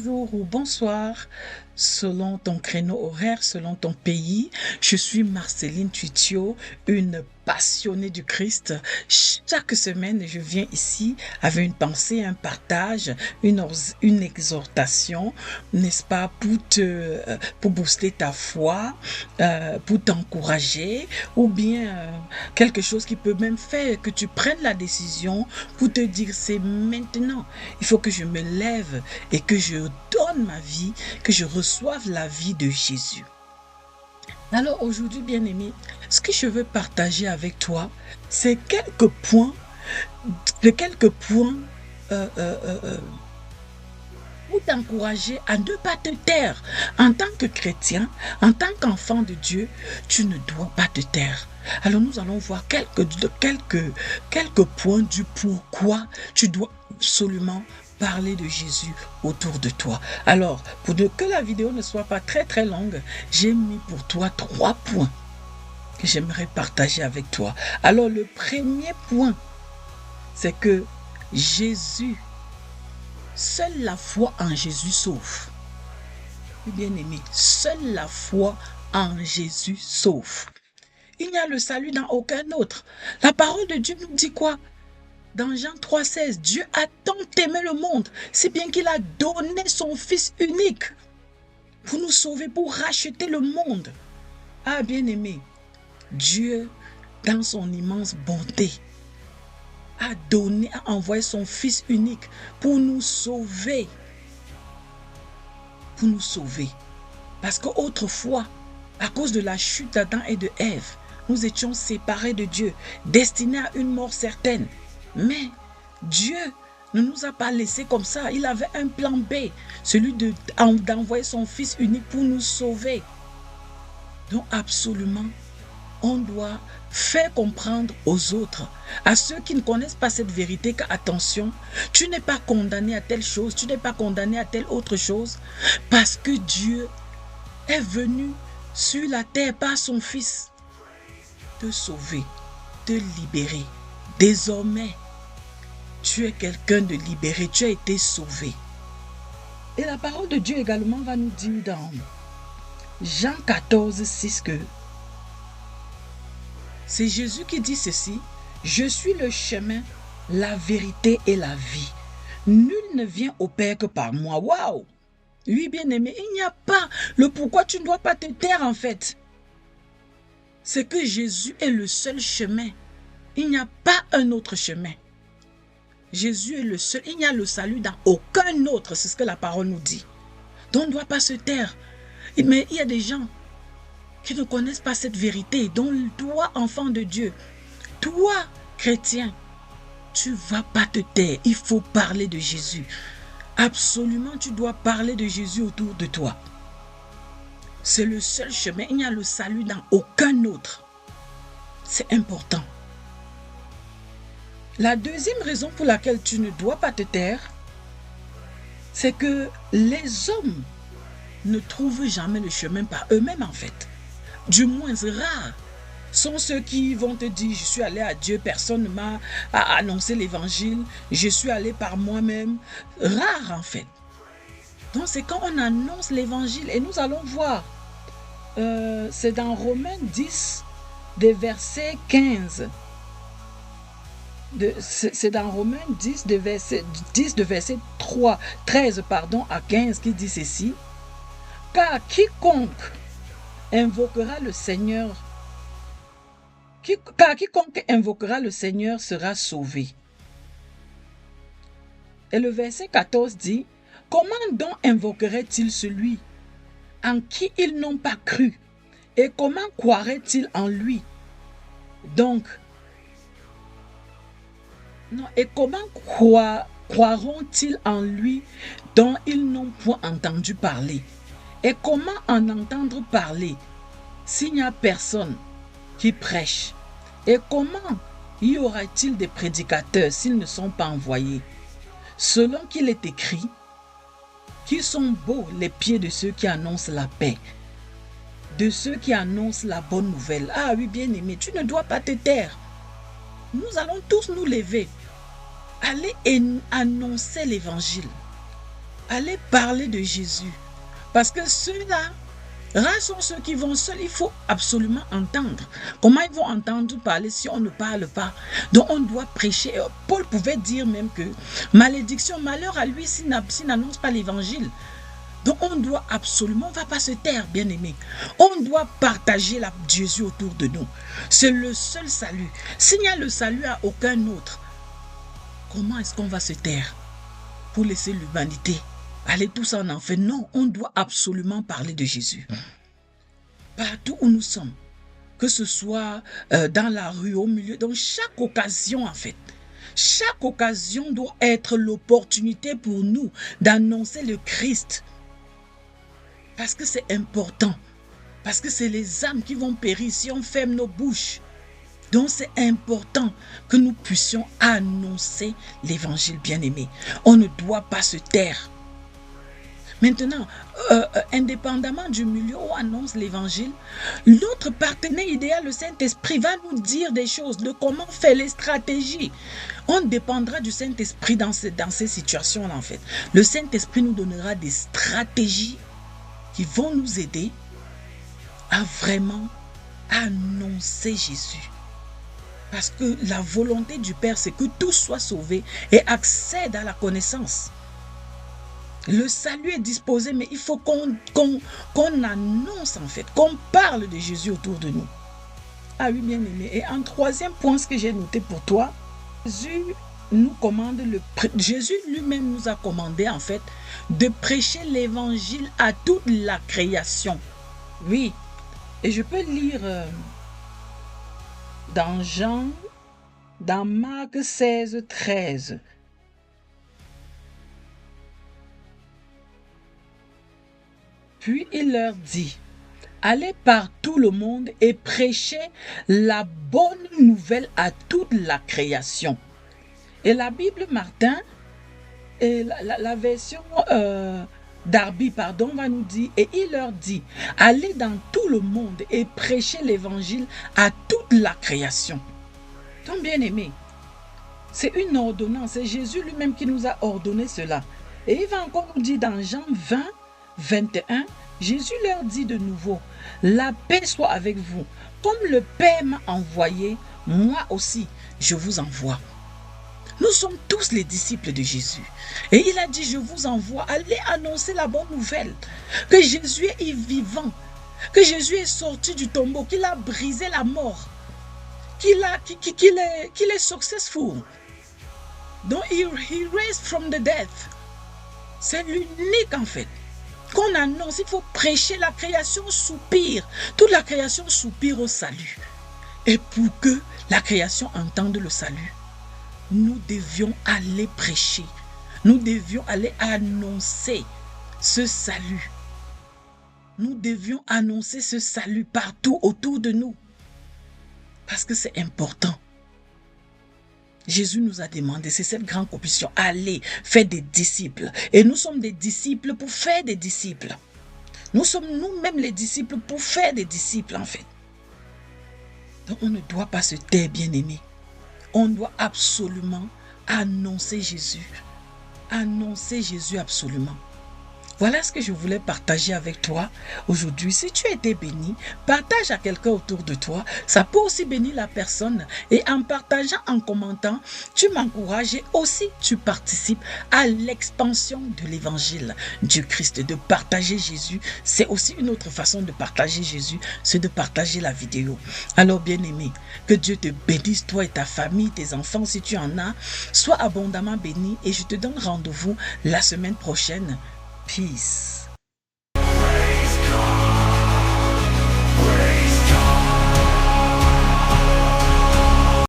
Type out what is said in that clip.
bonjour ou bonsoir, selon ton créneau horaire, selon ton pays. Je suis Marceline Tuitio, une passionnée du Christ. Chaque semaine, je viens ici avec une pensée, un partage, une exhortation, n'est-ce pas, pour booster ta foi, pour t'encourager, ou bien quelque chose qui peut même faire que tu prennes la décision pour te dire c'est maintenant. Il faut que je me lève et que je donne ma vie, que je reçoive la vie de Jésus. Alors aujourd'hui, bien-aimé, ce que je veux partager avec toi, c'est quelques points euh, euh, euh, euh, pour t'encourager à ne pas te taire. En tant que chrétien, en tant qu'enfant de Dieu, tu ne dois pas te taire. Alors nous allons voir quelques points du pourquoi tu dois absolument parler de Jésus autour de toi. Alors, pour que la vidéo ne soit pas très longue, j'ai mis pour toi 3 points que j'aimerais partager avec toi. Alors, le premier point, c'est que seule la foi en Jésus sauve. Bien-aimé, seule la foi en Jésus sauve. Il n'y a le salut dans aucun autre. La parole de Dieu nous dit quoi? Dans Jean 3,16, Dieu a tant aimé le monde, si bien qu'il a donné son Fils unique pour nous sauver, pour racheter le monde. Ah, bien-aimé, Dieu, dans son immense bonté, a envoyé son Fils unique pour nous sauver. Pour nous sauver. Parce qu'autrefois, à cause de la chute d'Adam et de Ève, nous étions séparés de Dieu, destinés à une mort certaine. Mais Dieu ne nous a pas laissés comme ça. Il avait un plan B, celui d'envoyer son Fils unique pour nous sauver. Donc absolument, on doit faire comprendre aux autres, à ceux qui ne connaissent pas cette vérité, qu'attention, tu n'es pas condamné à telle chose, tu n'es pas condamné à telle autre chose, parce que Dieu est venu sur la terre par son Fils te sauver, te libérer. Désormais, tu es quelqu'un de libéré, tu as été sauvé. Et la parole de Dieu également va nous dire dans Jean 14,6 que c'est Jésus qui dit ceci: je suis le chemin, la vérité et la vie. Nul ne vient au Père que par moi. Waouh! Oui, bien-aimé, il n'y a pas le pourquoi tu ne dois pas te taire en fait. C'est que Jésus est le seul chemin. Il n'y a pas un autre chemin. Jésus est le seul. Il n'y a le salut dans aucun autre. C'est ce que la parole nous dit. Donc on ne doit pas se taire. Mais il y a des gens qui ne connaissent pas cette vérité. Donc toi, enfant de Dieu, toi, chrétien, tu ne vas pas te taire. Il faut parler de Jésus. Absolument, tu dois parler de Jésus autour de toi. C'est le seul chemin. Il n'y a le salut dans aucun autre. C'est important. La deuxième raison pour laquelle tu ne dois pas te taire, c'est que les hommes ne trouvent jamais le chemin par eux-mêmes en fait. Du moins, rares sont ceux qui vont te dire: je suis allé à Dieu, personne ne m'a annoncé l'évangile, je suis allé par moi-même. Rares en fait. Donc c'est quand on annonce l'évangile, et nous allons voir, c'est dans Romains 10, des versets 15. C'est dans Romains 10, de verset 13 à 15 qui dit ceci: car quiconque invoquera le Seigneur sera sauvé. Et le verset 14 dit: comment donc invoquerait-il celui en qui ils n'ont pas cru? Et comment croiraient-ils en lui? Donc, non, et comment croiront-ils en lui dont ils n'ont point entendu parler? Et comment en entendre parler s'il n'y a personne qui prêche? Et comment y aura-t-il des prédicateurs s'ils ne sont pas envoyés? Selon qu'il est écrit, qui sont beaux les pieds de ceux qui annoncent la paix, de ceux qui annoncent la bonne nouvelle. Ah oui, bien-aimé, tu ne dois pas te taire. Nous allons tous nous lever, aller annoncer l'évangile. Allez parler de Jésus. Parce que ceux-là, rares sont ceux qui vont seuls. Il faut absolument entendre. Comment ils vont entendre parler si on ne parle pas? Donc on doit prêcher. Paul pouvait dire même que malédiction, malheur à lui s'il n'annonce pas l'évangile. Donc on doit absolument, on ne va pas se taire, bien aimé. On doit partager Jésus autour de nous. C'est le seul salut. S'il n'y a le salut à aucun autre, comment est-ce qu'on va se taire pour laisser l'humanité aller tous en enfer? Non, on doit absolument parler de Jésus. Partout où nous sommes, que ce soit dans la rue, au milieu, dans chaque occasion en fait. Chaque occasion doit être l'opportunité pour nous d'annoncer le Christ. Parce que c'est important. Parce que c'est les âmes qui vont périr si on ferme nos bouches. Donc c'est important que nous puissions annoncer l'évangile bien-aimé. On ne doit pas se taire. Maintenant, indépendamment du milieu où on annonce l'évangile, l'autre partenaire idéal, le Saint-Esprit, va nous dire des choses, de comment faire les stratégies. On dépendra du Saint-Esprit dans ces situations-là en fait. Le Saint-Esprit nous donnera des stratégies qui vont nous aider à vraiment annoncer Jésus. Parce que la volonté du Père, c'est que tous soient sauvés et accèdent à la connaissance. Le salut est disposé, mais il faut qu'on annonce en fait, qu'on parle de Jésus autour de nous. Ah oui, bien aimé. Et en troisième point, ce que j'ai noté pour toi, Jésus lui-même nous a commandé en fait de prêcher l'évangile à toute la création. Oui, et je peux lire dans Marc 16, 13. Puis il leur dit, allez par tout le monde et prêchez la bonne nouvelle à toute la création. Et la Bible Martin, et la version Darby, pardon, va nous dire, et il leur dit, allez dans tout le monde et prêchez l'évangile à toute la création. Donc bien aimé, c'est une ordonnance, c'est Jésus lui-même qui nous a ordonné cela. Et il va encore nous dire dans Jean 20, 21, Jésus leur dit de nouveau, la paix soit avec vous. Comme le Père m'a envoyé, moi aussi, je vous envoie. Nous sommes tous les disciples de Jésus. Et il a dit, je vous envoie, allez annoncer la bonne nouvelle. Que Jésus est vivant. Que Jésus est sorti du tombeau. Qu'il a brisé la mort. Qu'il est successful. Donc, he raised from the death. C'est l'unique en fait. Qu'on annonce, il faut prêcher, la création soupire. Toute la création soupire au salut. Et pour que la création entende le salut, nous devions aller prêcher. Nous devions aller annoncer ce salut. Nous devions annoncer ce salut partout autour de nous. Parce que c'est important. Jésus nous a demandé, c'est cette grande commission, allez, faire des disciples. Et nous sommes des disciples pour faire des disciples. Nous sommes nous-mêmes les disciples pour faire des disciples en fait. Donc on ne doit pas se taire, bien-aimés. On doit absolument annoncer Jésus. Annoncer Jésus absolument. Voilà ce que je voulais partager avec toi aujourd'hui. Si tu as été béni, partage à quelqu'un autour de toi. Ça peut aussi bénir la personne. Et en partageant, en commentant, tu m'encourages et aussi tu participes à l'expansion de l'évangile du Christ. De partager Jésus, c'est aussi une autre façon de partager Jésus, c'est de partager la vidéo. Alors bien aimé, que Dieu te bénisse, toi et ta famille, tes enfants, si tu en as. Sois abondamment béni et je te donne rendez-vous la semaine prochaine. Peace.